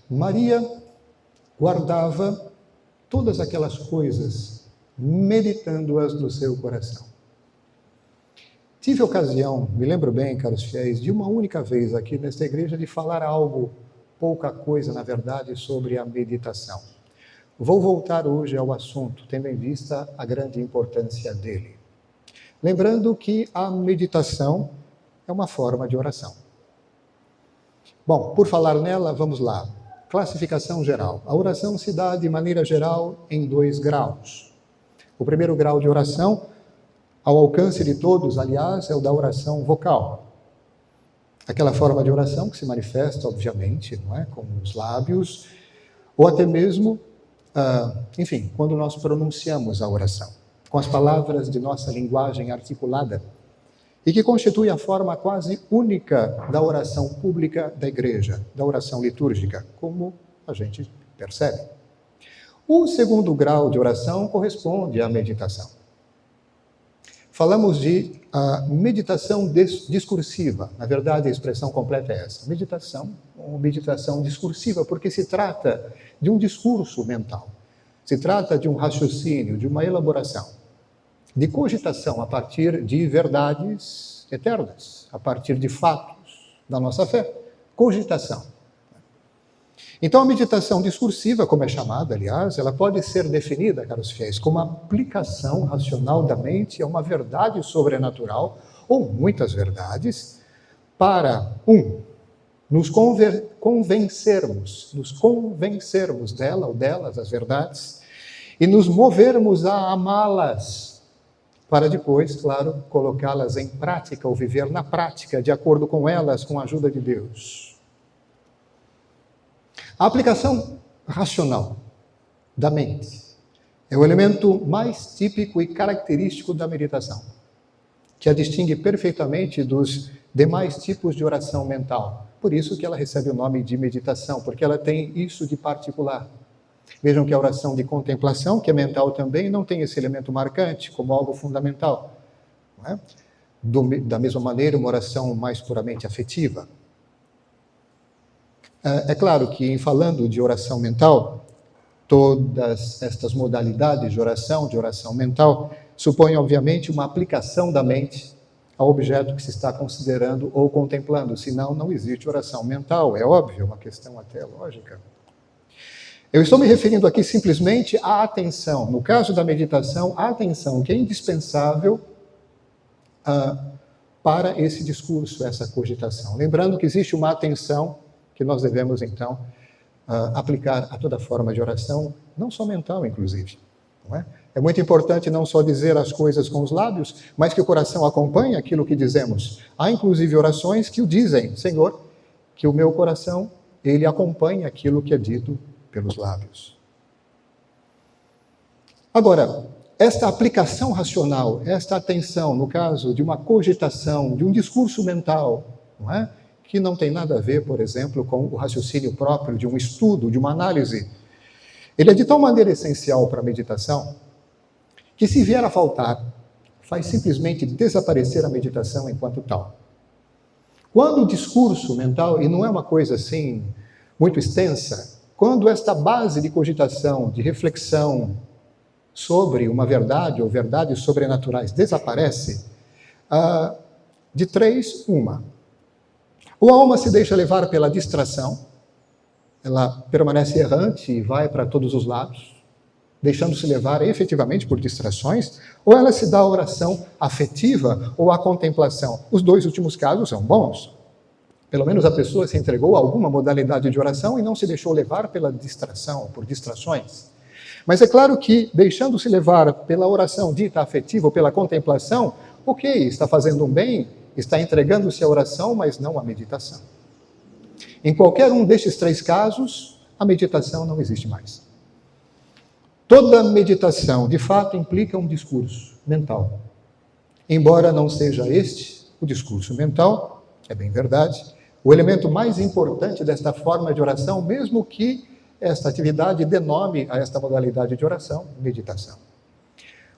Maria guardava todas aquelas coisas, meditando-as no seu coração. Tive ocasião, me lembro bem, caros fiéis, de uma única vez aqui nesta igreja de falar algo, pouca coisa, na verdade, sobre a meditação. Vou voltar hoje ao assunto, tendo em vista a grande importância dele. Lembrando que a meditação é uma forma de oração. Bom, por falar nela, vamos lá. Classificação geral. A oração se dá, de maneira geral, em 2 graus. O primeiro grau de oração, ao alcance de todos, aliás, é o da oração vocal. Aquela forma de oração que se manifesta, obviamente, não é? Com os lábios, ou até mesmo, enfim, quando nós pronunciamos a oração, com as palavras de nossa linguagem articulada, e que constitui a forma quase única da oração pública da igreja, da oração litúrgica, como a gente percebe. O segundo grau de oração corresponde à meditação. Falamos de meditação discursiva. Na verdade, a expressão completa é essa. Meditação, ou meditação discursiva, porque se trata de um discurso mental. Se trata de um raciocínio, de uma elaboração, de cogitação a partir de verdades eternas, a partir de fatos da nossa fé. Cogitação. Então, a meditação discursiva, como é chamada, aliás, ela pode ser definida, caros fiéis, como a aplicação racional da mente a uma verdade sobrenatural, ou muitas verdades, para, nos convencermos dela ou delas, as verdades, e nos movermos a amá-las, para depois, claro, colocá-las em prática, ou viver na prática, de acordo com elas, com a ajuda de Deus. A aplicação racional da mente é o elemento mais típico e característico da meditação, que a distingue perfeitamente dos demais tipos de oração mental. Por isso que ela recebe o nome de meditação, porque ela tem isso de particular. Vejam que a oração de contemplação, que é mental também, não tem esse elemento marcante como algo fundamental. Não é? Da mesma maneira, uma oração mais puramente afetiva. É claro que, em falando de oração mental, todas estas modalidades de oração mental, supõem, obviamente, uma aplicação da mente ao objeto que se está considerando ou contemplando, senão não existe oração mental, é óbvio, é uma questão até lógica. Eu estou me referindo aqui simplesmente à atenção, no caso da meditação, a atenção que é indispensável para esse discurso, essa cogitação. Lembrando que existe uma atenção que nós devemos, então, aplicar a toda forma de oração, não só mental, inclusive. Não é? É muito importante não só dizer as coisas com os lábios, mas que o coração acompanhe aquilo que dizemos. Há, inclusive, orações que o dizem, Senhor, que o meu coração, ele acompanhe aquilo que é dito pelos lábios. Agora, esta aplicação racional, esta atenção, no caso de uma cogitação, de um discurso mental, não é? Que não tem nada a ver, por exemplo, com o raciocínio próprio de um estudo, de uma análise. Ele é de tal maneira essencial para a meditação, que se vier a faltar, faz simplesmente desaparecer a meditação enquanto tal. Quando o discurso mental, e não é uma coisa assim muito extensa, quando esta base de cogitação, de reflexão sobre uma verdade ou verdades sobrenaturais desaparece, de 3, uma. Ou a alma se deixa levar pela distração, ela permanece errante e vai para todos os lados, deixando-se levar efetivamente por distrações, ou ela se dá à oração afetiva ou à contemplação. Os 2 últimos casos são bons. Pelo menos a pessoa se entregou a alguma modalidade de oração e não se deixou levar pela distração, por distrações. Mas é claro que, deixando-se levar pela oração dita afetiva ou pela contemplação, está fazendo um bem, está entregando-se à oração, mas não à meditação. Em qualquer um destes 3 casos, a meditação não existe mais. Toda meditação, de fato, implica um discurso mental. Embora não seja este o discurso mental, é bem verdade, o elemento mais importante desta forma de oração, mesmo que esta atividade denome a esta modalidade de oração, meditação.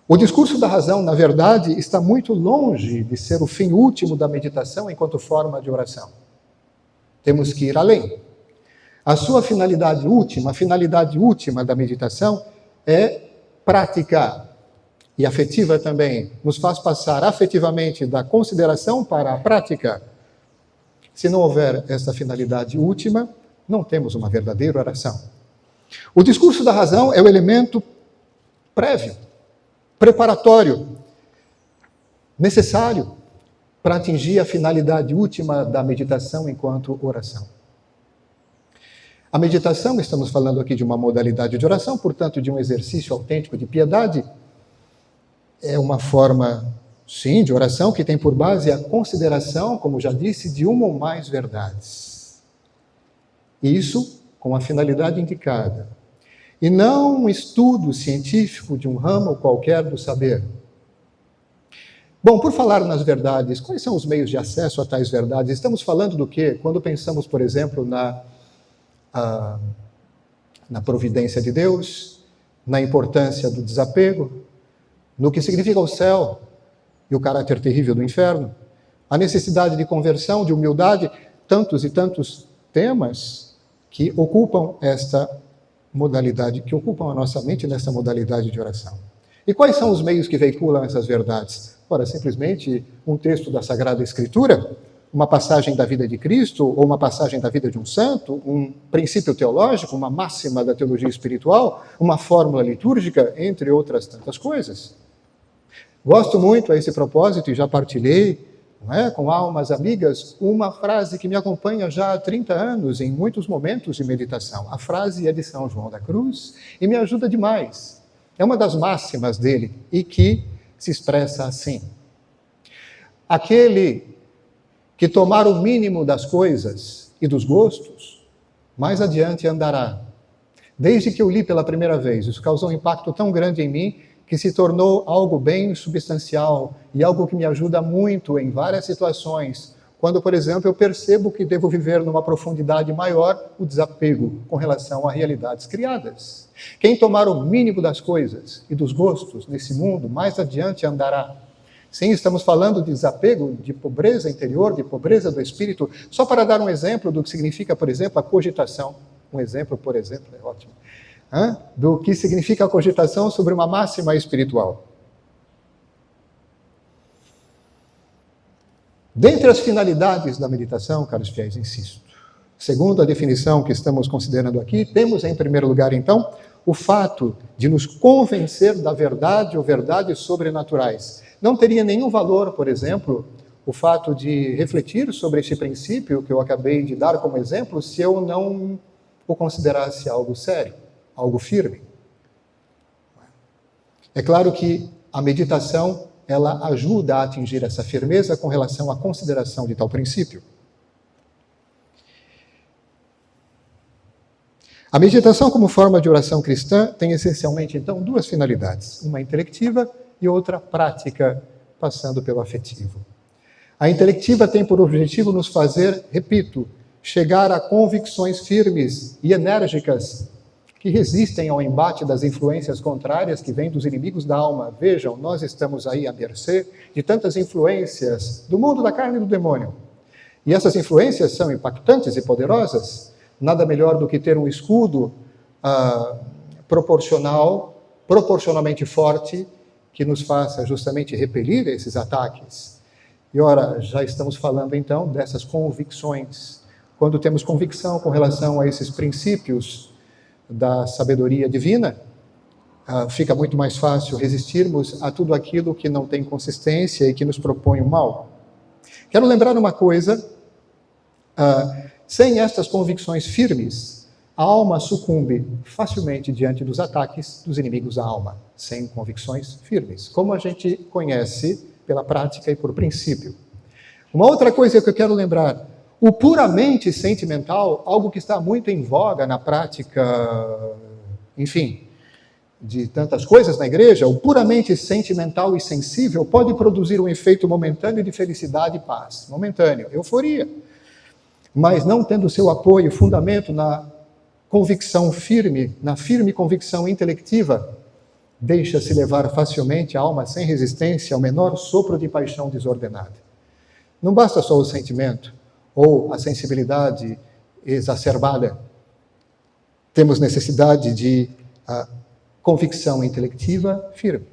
O discurso da razão, na verdade, está muito longe de ser o fim último da meditação enquanto forma de oração. Temos que ir além. A sua finalidade última, a finalidade última da meditação é prática. E afetiva também, nos faz passar afetivamente da consideração para a prática. Se não houver essa finalidade última, não temos uma verdadeira oração. O discurso da razão é o elemento prévio, preparatório, necessário para atingir a finalidade última da meditação enquanto oração. A meditação, estamos falando aqui de uma modalidade de oração, portanto, de um exercício autêntico de piedade, é uma forma, sim, de oração que tem por base a consideração, como já disse, de uma ou mais verdades. Isso com a finalidade indicada. E não um estudo científico de um ramo qualquer do saber. Bom, por falar nas verdades, quais são os meios de acesso a tais verdades? Estamos falando do quê? Quando pensamos, por exemplo, na providência de Deus, na importância do desapego, no que significa o céu e o caráter terrível do inferno, a necessidade de conversão, de humildade, tantos e tantos temas que ocupam esta modalidade, que ocupam a nossa mente nessa modalidade de oração. E quais são os meios que veiculam essas verdades? Ora, simplesmente um texto da Sagrada Escritura, uma passagem da vida de Cristo, ou uma passagem da vida de um santo, um princípio teológico, uma máxima da teologia espiritual, uma fórmula litúrgica, entre outras tantas coisas. Gosto muito a esse propósito, e já partilhei, não é, com almas amigas, uma frase que me acompanha já há 30 anos, em muitos momentos de meditação. A frase é de São João da Cruz e me ajuda demais. É uma das máximas dele e que se expressa assim: aquele que tomar o mínimo das coisas e dos gostos, mais adiante andará. Desde que eu li pela primeira vez, isso causou um impacto tão grande em mim que se tornou algo bem substancial e algo que me ajuda muito em várias situações. Quando, por exemplo, eu percebo que devo viver numa profundidade maior o desapego com relação a realidades criadas. Quem tomar o mínimo das coisas e dos gostos nesse mundo, mais adiante andará. Sim, estamos falando de desapego, de pobreza interior, de pobreza do espírito, só para dar um exemplo do que significa, por exemplo, a cogitação. Um exemplo, por exemplo, é ótimo. Do que significa a cogitação sobre uma máxima espiritual. Dentre as finalidades da meditação, caros fiéis, insisto, segundo a definição que estamos considerando aqui, temos em primeiro lugar, então, o fato de nos convencer da verdade ou verdades sobrenaturais. Não teria nenhum valor, por exemplo, o fato de refletir sobre este princípio que eu acabei de dar como exemplo, se eu não o considerasse algo sério, algo firme. É claro que a meditação, ela ajuda a atingir essa firmeza com relação à consideração de tal princípio. A meditação como forma de oração cristã tem essencialmente, então, duas finalidades. Uma intelectiva e outra prática, passando pelo afetivo. A intelectiva tem por objetivo nos fazer, repito, chegar a convicções firmes e enérgicas que resistem ao embate das influências contrárias que vêm dos inimigos da alma. Vejam, nós estamos aí à mercê de tantas influências do mundo da carne e do demônio. E essas influências são impactantes e poderosas. Nada melhor do que ter um escudo proporcionalmente forte, que nos faça justamente repelir esses ataques. E ora, já estamos falando então dessas convicções. Quando temos convicção com relação a esses princípios da sabedoria divina, fica muito mais fácil resistirmos a tudo aquilo que não tem consistência e que nos propõe o mal. Quero lembrar uma coisa, sem estas convicções firmes, a alma sucumbe facilmente diante dos ataques dos inimigos da alma, sem convicções firmes, como a gente conhece pela prática e por princípio. Uma outra coisa que eu quero lembrar, o puramente sentimental, algo que está muito em voga na prática, enfim, de tantas coisas na igreja, o puramente sentimental e sensível pode produzir um efeito momentâneo de felicidade e paz. Momentâneo, euforia. Mas não tendo seu apoio, fundamento na convicção firme, na firme convicção intelectiva, deixa-se levar facilmente a alma sem resistência ao menor sopro de paixão desordenada. Não basta só o sentimento ou a sensibilidade exacerbada. temos necessidade de convicção intelectiva firme.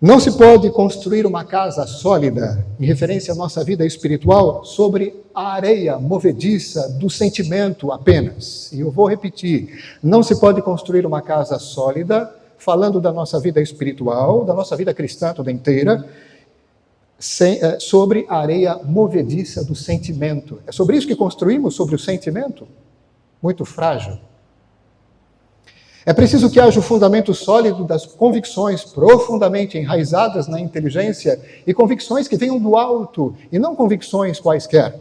Não se pode construir uma casa sólida, em referência à nossa vida espiritual, sobre a areia movediça do sentimento apenas. E eu vou repetir, não se pode construir uma casa sólida, falando da nossa vida espiritual, da nossa vida cristã toda inteira, sobre a areia movediça do sentimento. É sobre isso que construímos, sobre o sentimento? Muito frágil. É preciso que haja o fundamento sólido das convicções profundamente enraizadas na inteligência e convicções que venham do alto e não convicções quaisquer.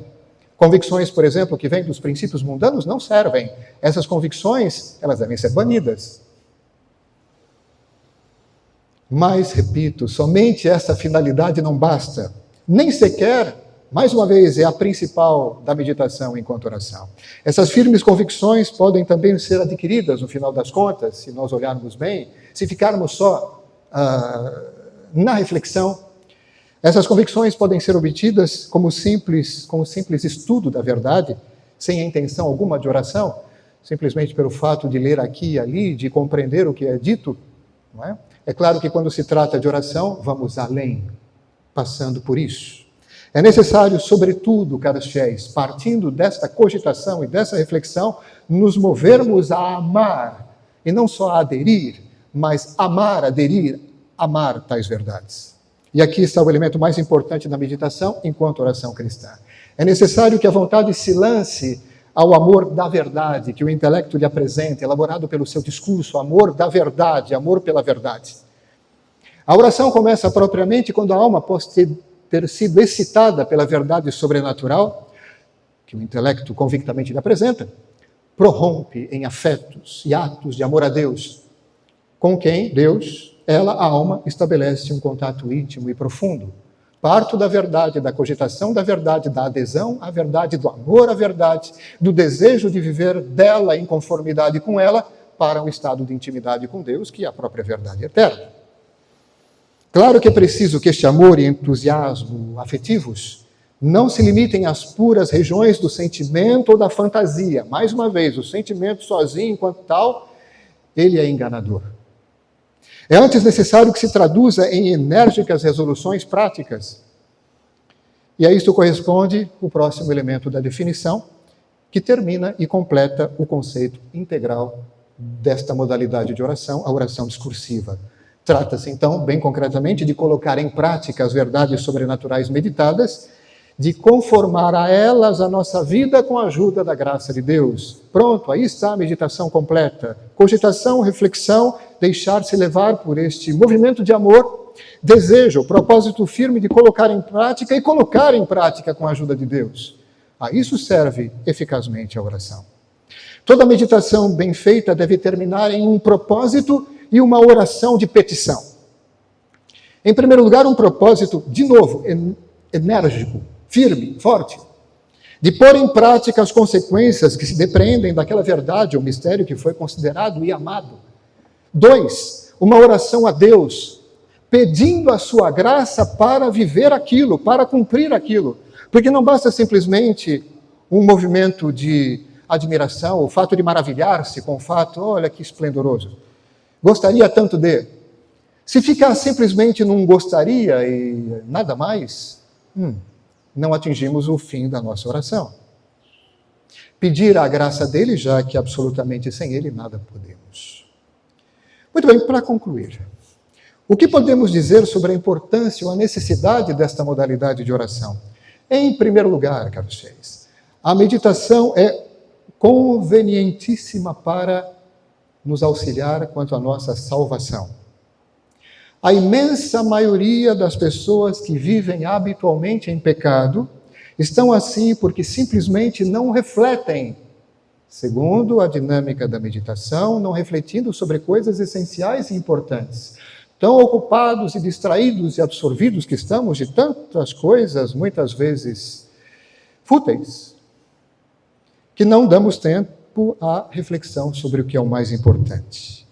Convicções, por exemplo, que vêm dos princípios mundanos não servem. Essas convicções, elas devem ser banidas. Mas, repito, somente essa finalidade não basta. Nem sequer, mais uma vez, é a principal da meditação enquanto oração. Essas firmes convicções podem também ser adquiridas, no final das contas, se nós olharmos bem, se ficarmos só na reflexão. Essas convicções podem ser obtidas como simples estudo da verdade, sem a intenção alguma de oração, simplesmente pelo fato de ler aqui e ali, de compreender o que é dito, não é? É claro que quando se trata de oração, vamos além, passando por isso. É necessário, sobretudo, caros fiéis, partindo desta cogitação e dessa reflexão, nos movermos a amar, e não só a aderir, mas amar, aderir, amar tais verdades. E aqui está o elemento mais importante da meditação enquanto oração cristã. É necessário que a vontade se lance ao amor da verdade, que o intelecto lhe apresenta, elaborado pelo seu discurso, amor da verdade, amor pela verdade. A oração começa propriamente quando a alma, após ter sido excitada pela verdade sobrenatural, que o intelecto convictamente lhe apresenta, prorrompe em afetos e atos de amor a Deus, com quem Deus, ela, a alma, estabelece um contato íntimo e profundo. Parto da verdade, da cogitação da verdade, da adesão à verdade, do amor à verdade, do desejo de viver dela em conformidade com ela, para um estado de intimidade com Deus, que é a própria verdade eterna. Claro que é preciso que este amor e entusiasmo afetivos não se limitem às puras regiões do sentimento ou da fantasia. Mais uma vez, o sentimento sozinho, enquanto tal, ele é enganador. É antes necessário que se traduza em enérgicas resoluções práticas. E a isto corresponde o próximo elemento da definição, que termina e completa o conceito integral desta modalidade de oração, a oração discursiva. Trata-se, então, bem concretamente, de colocar em prática as verdades sobrenaturais meditadas, de conformar a elas a nossa vida com a ajuda da graça de Deus. Pronto, aí está a meditação completa. Cogitação, reflexão, deixar-se levar por este movimento de amor, desejo, propósito firme de colocar em prática e colocar em prática com a ajuda de Deus. A isso serve eficazmente a oração. Toda meditação bem feita deve terminar em um propósito e uma oração de petição. Em primeiro lugar, um propósito, de novo, enérgico, firme, forte, de pôr em prática as consequências que se depreendem daquela verdade ou mistério que foi considerado e amado. 2, uma oração a Deus, pedindo a sua graça para viver aquilo, para cumprir aquilo. Porque não basta simplesmente um movimento de admiração, o fato de maravilhar-se com o fato, olha que esplendoroso. Gostaria tanto de. Se ficar simplesmente num gostaria e nada mais, não atingimos o fim da nossa oração. Pedir a graça dele, já que absolutamente sem ele nada podemos. Muito bem, para concluir, o que podemos dizer sobre a importância ou a necessidade desta modalidade de oração? Em primeiro lugar, caros fiéis, a meditação é convenientíssima para nos auxiliar quanto à nossa salvação. A imensa maioria das pessoas que vivem habitualmente em pecado estão assim porque simplesmente não refletem, segundo a dinâmica da meditação, não refletindo sobre coisas essenciais e importantes. Tão ocupados e distraídos e absorvidos que estamos de tantas coisas, muitas vezes fúteis, que não damos tempo à reflexão sobre o que é o mais importante.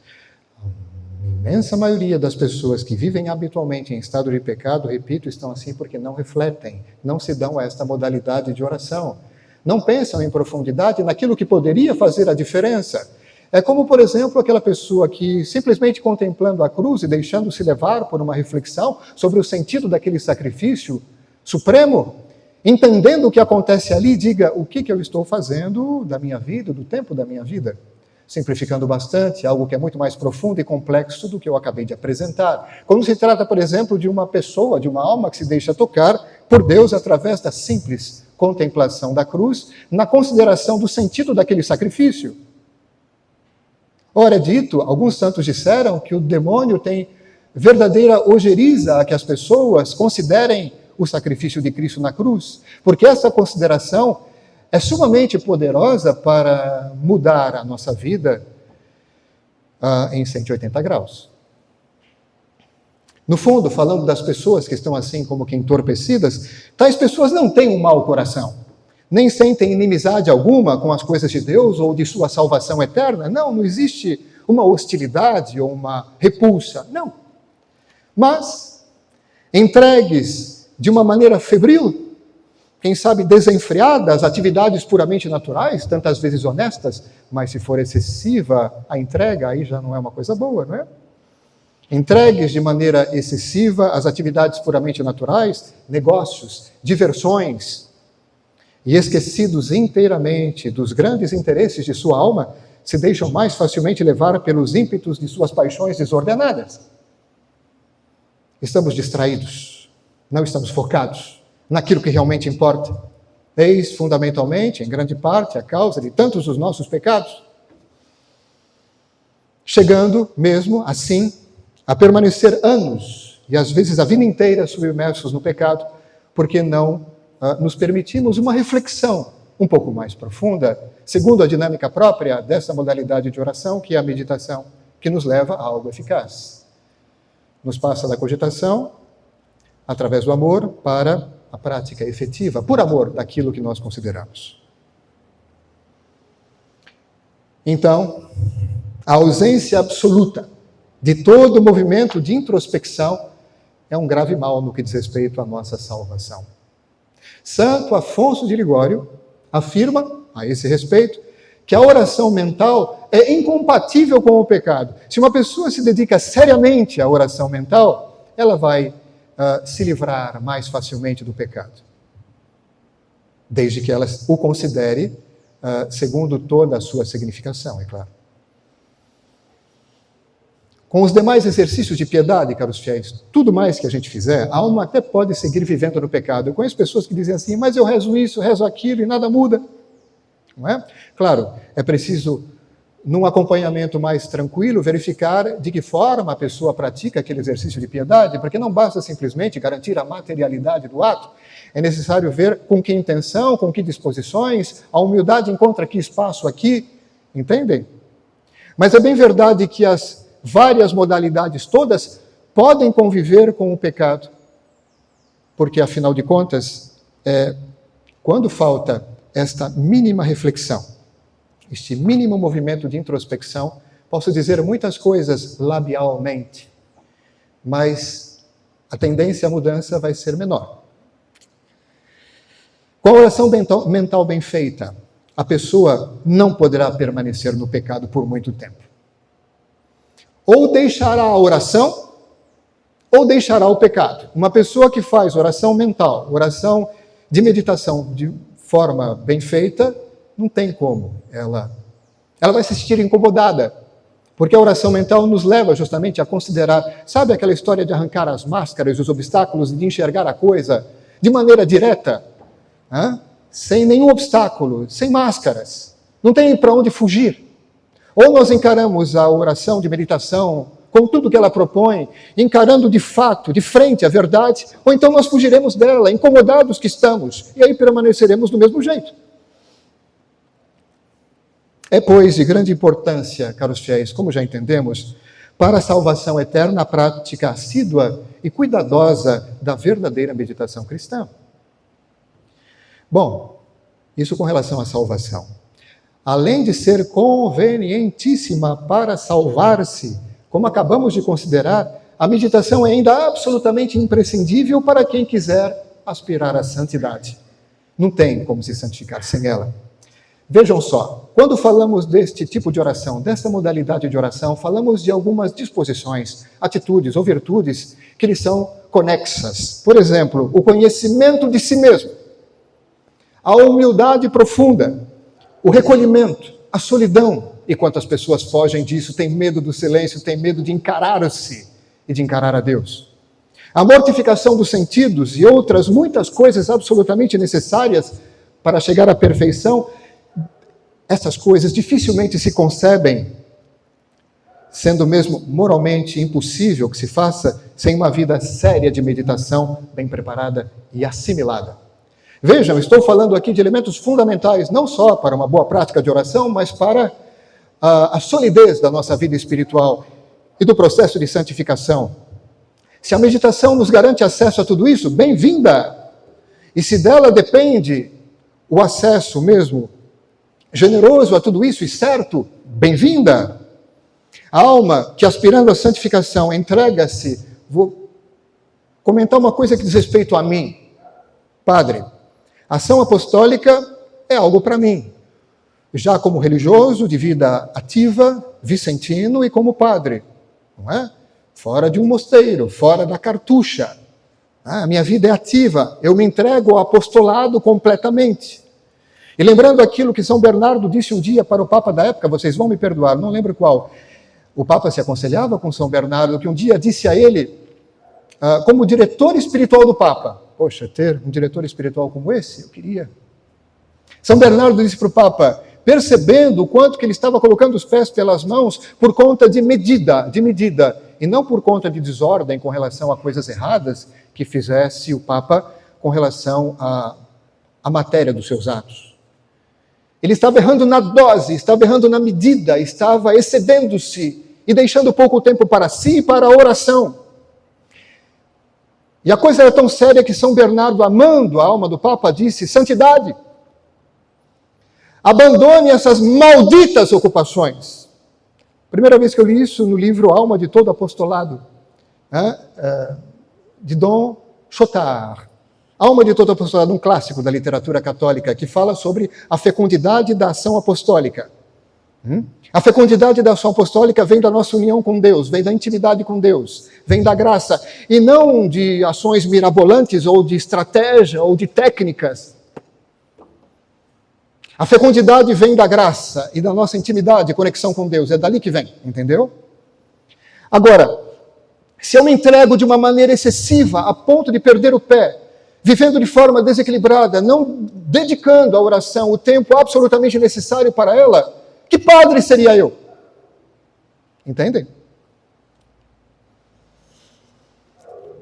A imensa maioria das pessoas que vivem habitualmente em estado de pecado, repito, estão assim porque não refletem, não se dão a esta modalidade de oração. não pensam em profundidade naquilo que poderia fazer a diferença. É como, por exemplo, aquela pessoa que, simplesmente contemplando a cruz e deixando-se levar por uma reflexão sobre o sentido daquele sacrifício supremo, entendendo o que acontece ali, diga: o que eu estou fazendo da minha vida, do tempo da minha vida? Simplificando bastante, algo que é muito mais profundo e complexo do que eu acabei de apresentar. Quando se trata, por exemplo, de uma pessoa, de uma alma que se deixa tocar por Deus através da simples contemplação da cruz, na consideração do sentido daquele sacrifício. Ora, é dito, alguns santos disseram que o demônio tem verdadeira ojeriza a que as pessoas considerem o sacrifício de Cristo na cruz, porque essa consideração é sumamente poderosa para mudar a nossa vida em 180 graus. No fundo, falando das pessoas que estão assim como que entorpecidas, tais pessoas não têm um mau coração, nem sentem inimizade alguma com as coisas de Deus ou de sua salvação eterna. Não existe uma hostilidade ou uma repulsa, não. Mas, entregues de uma maneira febril, quem sabe desenfreada às atividades puramente naturais, tantas vezes honestas, mas se for excessiva a entrega, aí já não é uma coisa boa, não é? Entregues de maneira excessiva às atividades puramente naturais, negócios, diversões, e esquecidos inteiramente dos grandes interesses de sua alma, se deixam mais facilmente levar pelos ímpetos de suas paixões desordenadas. Estamos distraídos, não estamos focados naquilo que realmente importa. Eis, fundamentalmente, em grande parte, a causa de tantos dos nossos pecados. Chegando, mesmo assim, a permanecer anos, e às vezes a vida inteira, submersos no pecado, porque não nos permitimos uma reflexão um pouco mais profunda, segundo a dinâmica própria dessa modalidade de oração, que é a meditação, que nos leva a algo eficaz. Nos passa da cogitação, através do amor, para a prática efetiva, por amor daquilo que nós consideramos. Então, a ausência absoluta de todo o movimento de introspecção é um grave mal no que diz respeito à nossa salvação. Santo Afonso de Ligório afirma, a esse respeito, que a oração mental é incompatível com o pecado. Se uma pessoa se dedica seriamente à oração mental, ela vai se livrar mais facilmente do pecado, desde que ela o considere segundo toda a sua significação, é claro. Com os demais exercícios de piedade, caros fiéis, tudo mais que a gente fizer, a alma até pode seguir vivendo no pecado. Eu conheço pessoas que dizem assim: mas eu rezo isso, rezo aquilo e nada muda. Não é? Claro, é preciso, num acompanhamento mais tranquilo, verificar de que forma a pessoa pratica aquele exercício de piedade, porque não basta simplesmente garantir a materialidade do ato. É necessário ver com que intenção, com que disposições, a humildade encontra que espaço aqui, entendem? Mas é bem verdade que as várias modalidades todas podem conviver com o pecado, porque, afinal de contas, quando falta esta mínima reflexão, este mínimo movimento de introspecção, posso dizer muitas coisas labialmente, mas a tendência à mudança vai ser menor. Com a oração mental bem feita, a pessoa não poderá permanecer no pecado por muito tempo. Ou deixará a oração, ou deixará o pecado. Uma pessoa que faz oração mental, oração de meditação de forma bem feita, não tem como. Ela vai se sentir incomodada, porque a oração mental nos leva justamente a considerar, sabe aquela história de arrancar as máscaras e os obstáculos e de enxergar a coisa de maneira direta, sem nenhum obstáculo, sem máscaras. Não tem para onde fugir. Ou nós encaramos a oração de meditação com tudo que ela propõe, encarando de fato, de frente a verdade, ou então nós fugiremos dela, incomodados que estamos, e aí permaneceremos do mesmo jeito. É, pois, de grande importância, caros fiéis, como já entendemos, para a salvação eterna, a prática assídua e cuidadosa da verdadeira meditação cristã. Bom, isso com relação à salvação. Além de ser convenientíssima para salvar-se, como acabamos de considerar, a meditação é ainda absolutamente imprescindível para quem quiser aspirar à santidade. Não tem como se santificar sem ela. Vejam só, quando falamos deste tipo de oração, dessa modalidade de oração, falamos de algumas disposições, atitudes ou virtudes que lhes são conexas. Por exemplo, o conhecimento de si mesmo, a humildade profunda, o recolhimento, a solidão. E quantas pessoas fogem disso, têm medo do silêncio, têm medo de encarar-se e de encarar a Deus. A mortificação dos sentidos e outras muitas coisas absolutamente necessárias para chegar à perfeição. Essas coisas dificilmente se concebem, sendo mesmo moralmente impossível que se faça sem uma vida séria de meditação, bem preparada e assimilada. Vejam, estou falando aqui de elementos fundamentais, não só para uma boa prática de oração, mas para a solidez da nossa vida espiritual e do processo de santificação. Se a meditação nos garante acesso a tudo isso, bem-vinda! E se dela depende o acesso mesmo generoso a tudo isso e certo, bem-vinda! A alma que, aspirando à santificação, entrega-se. Vou comentar uma coisa que diz respeito a mim. Padre, a ação apostólica é algo para mim. Já como religioso, de vida ativa, vicentino e como padre. Não é? Fora de um mosteiro, fora da cartucha. A minha vida é ativa. Eu me entrego ao apostolado completamente. E lembrando aquilo que São Bernardo disse um dia para o Papa da época, vocês vão me perdoar, não lembro qual. O Papa se aconselhava com São Bernardo, que um dia disse a ele, como diretor espiritual do Papa, poxa, ter um diretor espiritual como esse, eu queria. São Bernardo disse para o Papa, percebendo o quanto que ele estava colocando os pés pelas mãos por conta de medida, e não por conta de desordem com relação a coisas erradas que fizesse o Papa com relação à matéria dos seus atos. Ele estava errando na dose, estava errando na medida, estava excedendo-se e deixando pouco tempo para si e para a oração. E a coisa era tão séria que São Bernardo, amando a alma do Papa, disse, santidade, abandone essas malditas ocupações. Primeira vez que eu li isso no livro Alma de Todo Apostolado, de Dom Chotard. Alma de Todo Apostolado, um clássico da literatura católica, que fala sobre a fecundidade da ação apostólica. A fecundidade da ação apostólica vem da nossa união com Deus, vem da intimidade com Deus, vem da graça, e não de ações mirabolantes, ou de estratégia, ou de técnicas. A fecundidade vem da graça e da nossa intimidade, conexão com Deus, é dali que vem, entendeu? Agora, se eu me entrego de uma maneira excessiva, a ponto de perder o pé, vivendo de forma desequilibrada, não dedicando à oração o tempo absolutamente necessário para ela, que padre seria eu? Entendem?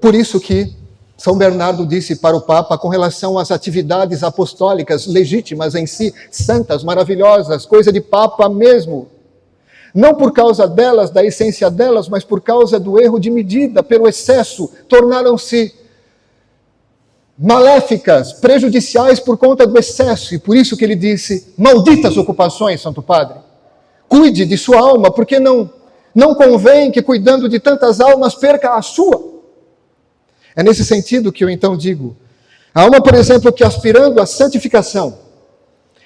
Por isso que São Bernardo disse para o Papa com relação às atividades apostólicas legítimas em si, santas, maravilhosas, coisa de Papa mesmo. Não por causa delas, da essência delas, mas por causa do erro de medida, pelo excesso, tornaram-se maléficas, prejudiciais por conta do excesso. E por isso que ele disse, malditas ocupações, Santo Padre. Cuide de sua alma, porque não convém que cuidando de tantas almas perca a sua. É nesse sentido que eu então digo, a alma, por exemplo, que aspirando à santificação,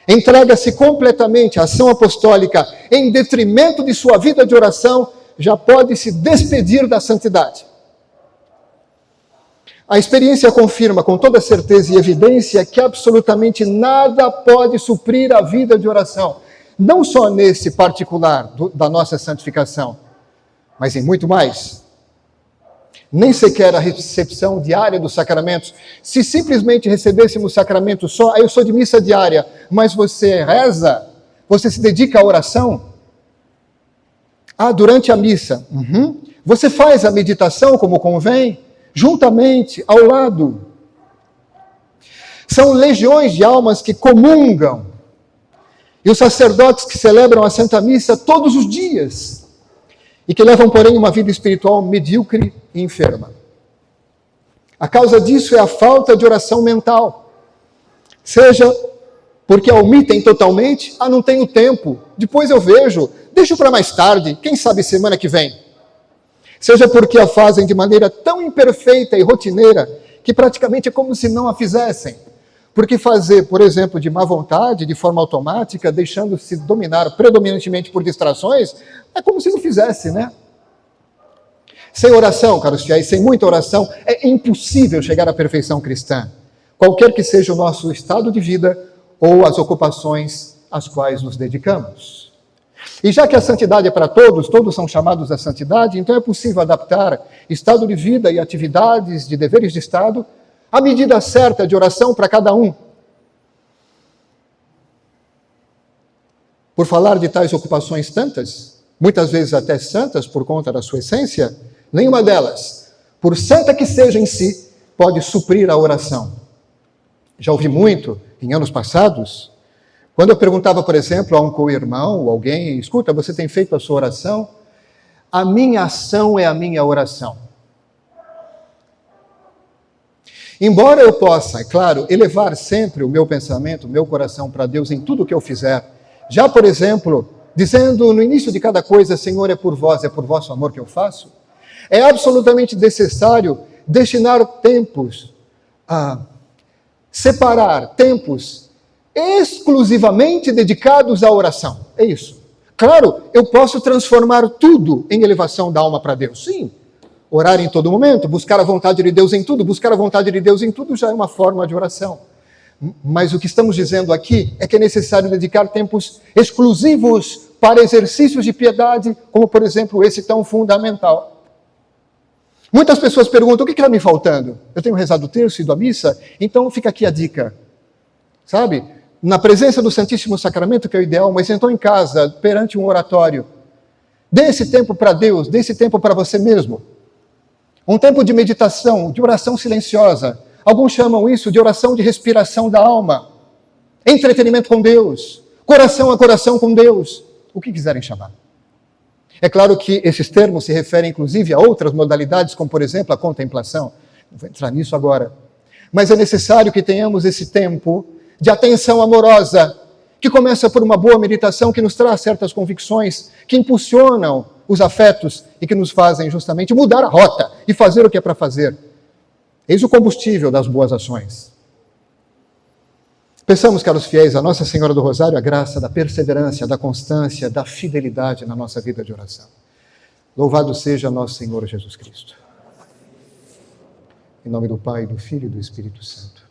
entrega-se completamente à ação apostólica em detrimento de sua vida de oração, já pode se despedir da santidade. A experiência confirma com toda certeza e evidência que absolutamente nada pode suprir a vida de oração. Não só nesse particular da nossa santificação, mas em muito mais. Nem sequer a recepção diária dos sacramentos. Se simplesmente recebêssemos sacramento só, eu sou de missa diária, mas você reza, você se dedica à oração. Durante a missa, você faz a meditação como convém, juntamente, ao lado. São legiões de almas que comungam. E os sacerdotes que celebram a Santa Missa todos os dias. E que levam, porém, uma vida espiritual medíocre e enferma. A causa disso é a falta de oração mental. Seja porque a omitem totalmente, não tenho tempo, depois eu vejo, deixo para mais tarde, quem sabe semana que vem. Seja porque a fazem de maneira tão imperfeita e rotineira que praticamente é como se não a fizessem. Porque fazer, por exemplo, de má vontade, de forma automática, deixando-se dominar predominantemente por distrações, é como se não fizesse, né? Sem oração, caros fiéis, sem muita oração, é impossível chegar à perfeição cristã, qualquer que seja o nosso estado de vida ou as ocupações às quais nos dedicamos. E já que a santidade é para todos, todos são chamados à santidade, então é possível adaptar estado de vida e atividades de deveres de Estado à medida certa de oração para cada um. Por falar de tais ocupações tantas, muitas vezes até santas por conta da sua essência, nenhuma delas, por santa que seja em si, pode suprir a oração. Já ouvi muito, em anos passados, quando eu perguntava, por exemplo, a um co-irmão ou alguém, escuta, você tem feito a sua oração? A minha ação é a minha oração. Embora eu possa, é claro, elevar sempre o meu pensamento, o meu coração para Deus em tudo o que eu fizer, já, por exemplo, dizendo no início de cada coisa, Senhor, é por vosso amor que eu faço, é absolutamente necessário destinar tempos, separar tempos exclusivamente dedicados à oração. É isso. Claro, eu posso transformar tudo em elevação da alma para Deus. Sim. Orar em todo momento, buscar a vontade de Deus em tudo, buscar a vontade de Deus em tudo já é uma forma de oração. Mas o que estamos dizendo aqui é que é necessário dedicar tempos exclusivos para exercícios de piedade, como, por exemplo, esse tão fundamental. Muitas pessoas perguntam, o que está me faltando? Eu tenho rezado o terço e ido à missa? Então fica aqui a dica, sabe? Na presença do Santíssimo Sacramento, que é o ideal, mas então em casa, perante um oratório, dê esse tempo para Deus, dê esse tempo para você mesmo. Um tempo de meditação, de oração silenciosa. Alguns chamam isso de oração de respiração da alma. Entretenimento com Deus. Coração a coração com Deus. O que quiserem chamar. É claro que esses termos se referem inclusive a outras modalidades, como por exemplo a contemplação. Não vou entrar nisso agora. Mas é necessário que tenhamos esse tempo de atenção amorosa, que começa por uma boa meditação que nos traz certas convicções, que impulsionam os afetos e que nos fazem justamente mudar a rota e fazer o que é para fazer. Eis o combustível das boas ações. Peçamos, caros fiéis, a Nossa Senhora do Rosário a graça da perseverança, da constância, da fidelidade na nossa vida de oração. Louvado seja nosso Senhor Jesus Cristo. Em nome do Pai, do Filho e do Espírito Santo.